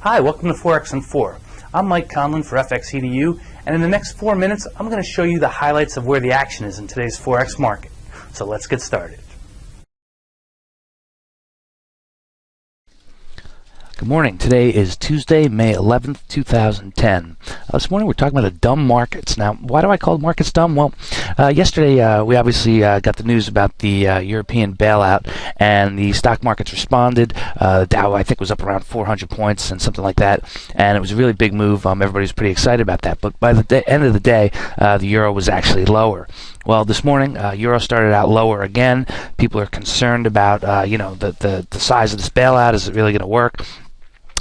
Hi, welcome to Forex in 4. I'm Mike Conlon for FXEDU, and in the next 4 minutes, I'm going to show you the highlights of where the action is in today's Forex market. So let's get started. Good morning. Today is Tuesday, May 11th, 2010. This morning we're talking about the dumb markets. Now, why do I call markets dumb? Well, yesterday we obviously got the news about the European bailout, and the stock markets responded. The Dow, I think, was up around 400 points and something like that, and it was a really big move. Everybody was pretty excited about that, but by the end of the day, the euro was actually lower. Well, this morning, euro started out lower again. People are concerned about, the size of this bailout. Is it really going to work?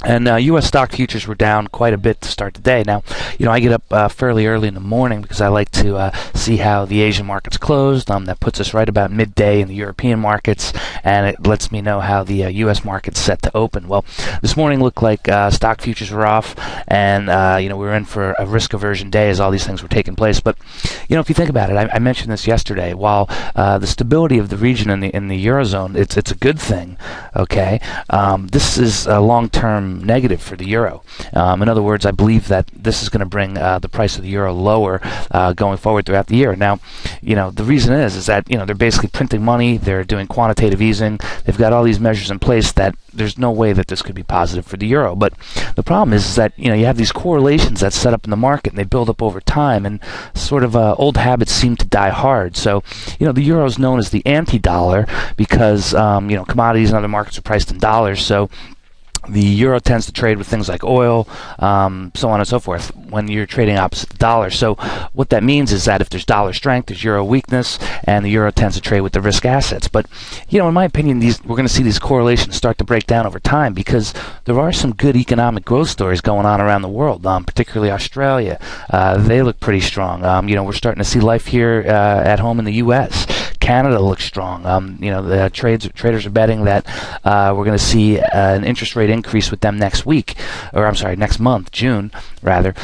And U.S. stock futures were down quite a bit to start the day. Now, I get up fairly early in the morning because I like to see how the Asian markets closed. That puts us right about midday in the European markets, and it lets me know how the U.S. market's set to open. Well, this morning looked like stock futures were off, and we were in for a risk aversion day as all these things were taking place. But if you think about it, I mentioned this yesterday. While the stability of the region in the eurozone, it's a good thing. Okay, this is a long-term negative for the euro. In other words, I believe that this is going to bring the price of the euro lower going forward throughout the year. Now, the reason is that they're basically printing money, they're doing quantitative easing, they've got all these measures in place that there's no way that this could be positive for the euro. But the problem is that you have these correlations that set up in the market, and they build up over time, and sort of old habits seem to die hard. So the euro is known as the anti-dollar because commodities and other markets are priced in dollars. So the euro tends to trade with things like oil, so on and so forth, when you're trading opposite the dollar. So what that means is that if there's dollar strength, there's euro weakness, and the euro tends to trade with the risk assets. But, in my opinion, we're going to see these correlations start to break down over time because there are some good economic growth stories going on around the world, particularly Australia. They look pretty strong. We're starting to see life here at home in the U.S. Canada looks strong. The traders are betting that we're going to see an interest rate increase with them next month, June, rather.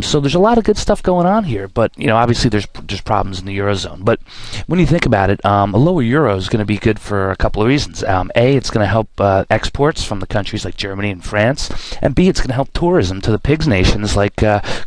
So there's a lot of good stuff going on here, but obviously there's problems in the eurozone. But when you think about it, a lower euro is going to be good for a couple of reasons. A, it's going to help exports from the countries like Germany and France, and B, it's going to help tourism to the pigs nations like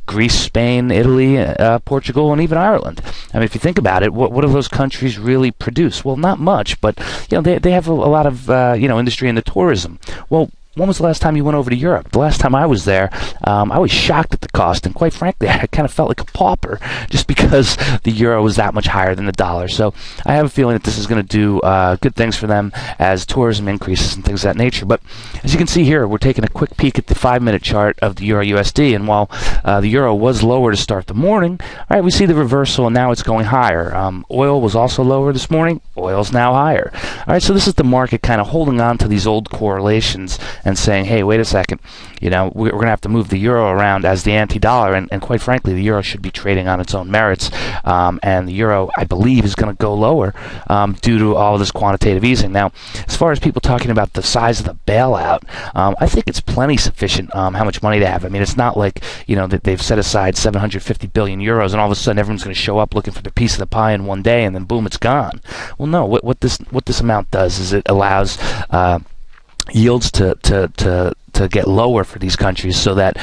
Greece, Spain, Italy, Portugal, and even Ireland. I mean, if you think about it, what do those countries really produce? Well, not much, but they have a lot of industry in the tourism. Well, when was the last time you went over to Europe? The last time I was there, I was shocked at the cost, and quite frankly, I kind of felt like a pauper just because the euro was that much higher than the dollar. So I have a feeling that this is going to do good things for them as tourism increases and things of that nature. But as you can see here, we're taking a quick peek at the 5-minute chart of the euro USD, and while the euro was lower to start the morning, all right, we see the reversal, and now it's going higher. Oil was also lower this morning. Oil's now higher. All right, so this is the market kind of holding on to these old correlations and saying, hey, wait a second, we're going to have to move the euro around as the anti-dollar, and quite frankly, the euro should be trading on its own merits, and the euro, I believe, is going to go lower due to all this quantitative easing. Now, as far as people talking about the size of the bailout, I think it's plenty sufficient how much money they have. I mean, it's not like, that they've set aside 750 billion euros, and all of a sudden everyone's going to show up looking for their piece of the pie in one day, and then boom, it's gone. Well, no, what this amount does is it allows yields to get lower for these countries, so that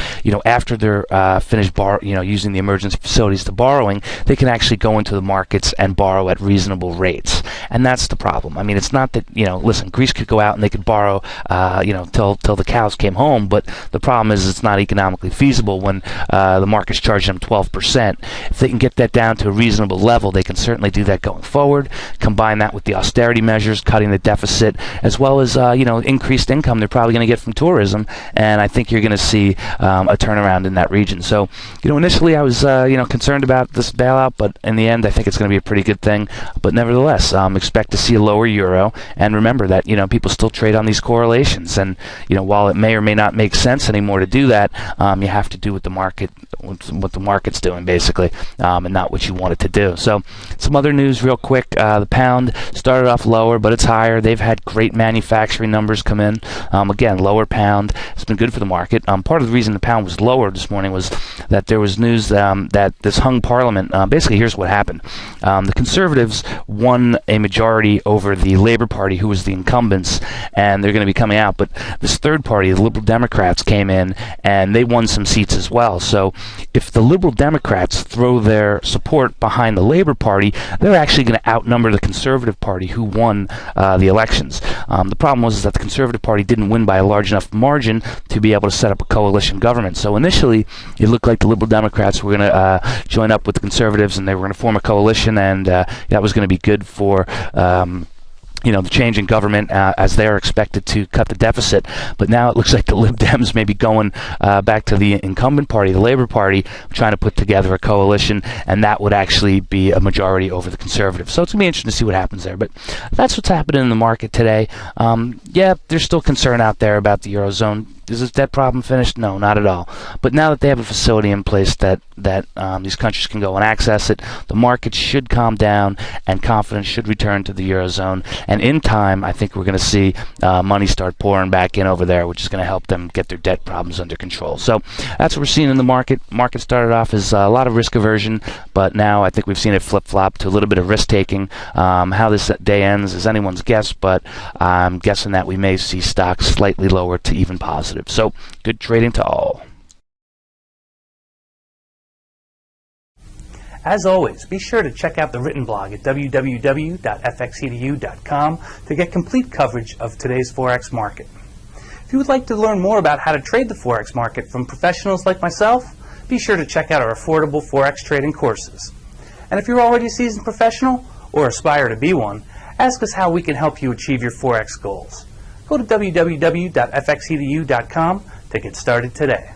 after they're finished using the emergency facilities to borrowing, they can actually go into the markets and borrow at reasonable rates. And that's the problem. I mean, it's not that listen, Greece could go out and they could borrow till the cows came home, but the problem is it's not economically feasible when the market's charging them 12%. If they can get that down to a reasonable level, they can certainly do that going forward. Combine that with the austerity measures, cutting the deficit, as well as increased income they're probably going to get from tourism. And I think you're going to see a turnaround in that region. So, initially I was, concerned about this bailout, but in the end, I think it's going to be a pretty good thing. But nevertheless, expect to see a lower euro. And remember that, people still trade on these correlations. And, while it may or may not make sense anymore to do that, you have to do what the market's doing, basically, and not what you want it to do. So, some other news real quick. The pound started off lower, but it's higher. They've had great manufacturing numbers come in. Again, lower pound. pound has been good for the market. Part of the reason the pound was lower this morning was that there was news that this hung parliament, basically here's what happened. The Conservatives won a majority over the Labour Party, who was the incumbents, and they're going to be coming out. But this third party, the Liberal Democrats, came in and they won some seats as well. So if the Liberal Democrats throw their support behind the Labour Party, they're actually going to outnumber the Conservative Party, who won the elections. The problem was that the Conservative Party didn't win by a large enough margin to be able to set up a coalition government. So initially, it looked like the Liberal Democrats were going to join up with the Conservatives, and they were going to form a coalition, and that was going to be good for the change in government as they're expected to cut the deficit. But now it looks like the Lib Dems may be going back to the incumbent party, the Labour Party, trying to put together a coalition, and that would actually be a majority over the Conservatives. So it's going to be interesting to see what happens there. But that's what's happening in the market today. Yeah, there's still concern out there about the Eurozone. Is this debt problem finished? No, not at all. But now that they have a facility in place that these countries can go and access it, the market should calm down and confidence should return to the Eurozone. And in time, I think we're going to see money start pouring back in over there, which is going to help them get their debt problems under control. So that's what we're seeing in the market. Market started off as a lot of risk aversion, but now I think we've seen it flip-flop to a little bit of risk-taking. How this day ends is anyone's guess, but I'm guessing that we may see stocks slightly lower to even positive. So good trading to all. As always, be sure to check out the written blog at www.fxedu.com to get complete coverage of today's Forex market. If you would like to learn more about how to trade the Forex market from professionals like myself, be sure to check out our affordable Forex trading courses. And if you're already a seasoned professional or aspire to be one, ask us how we can help you achieve your Forex goals. Go to www.fxedu.com to get started today.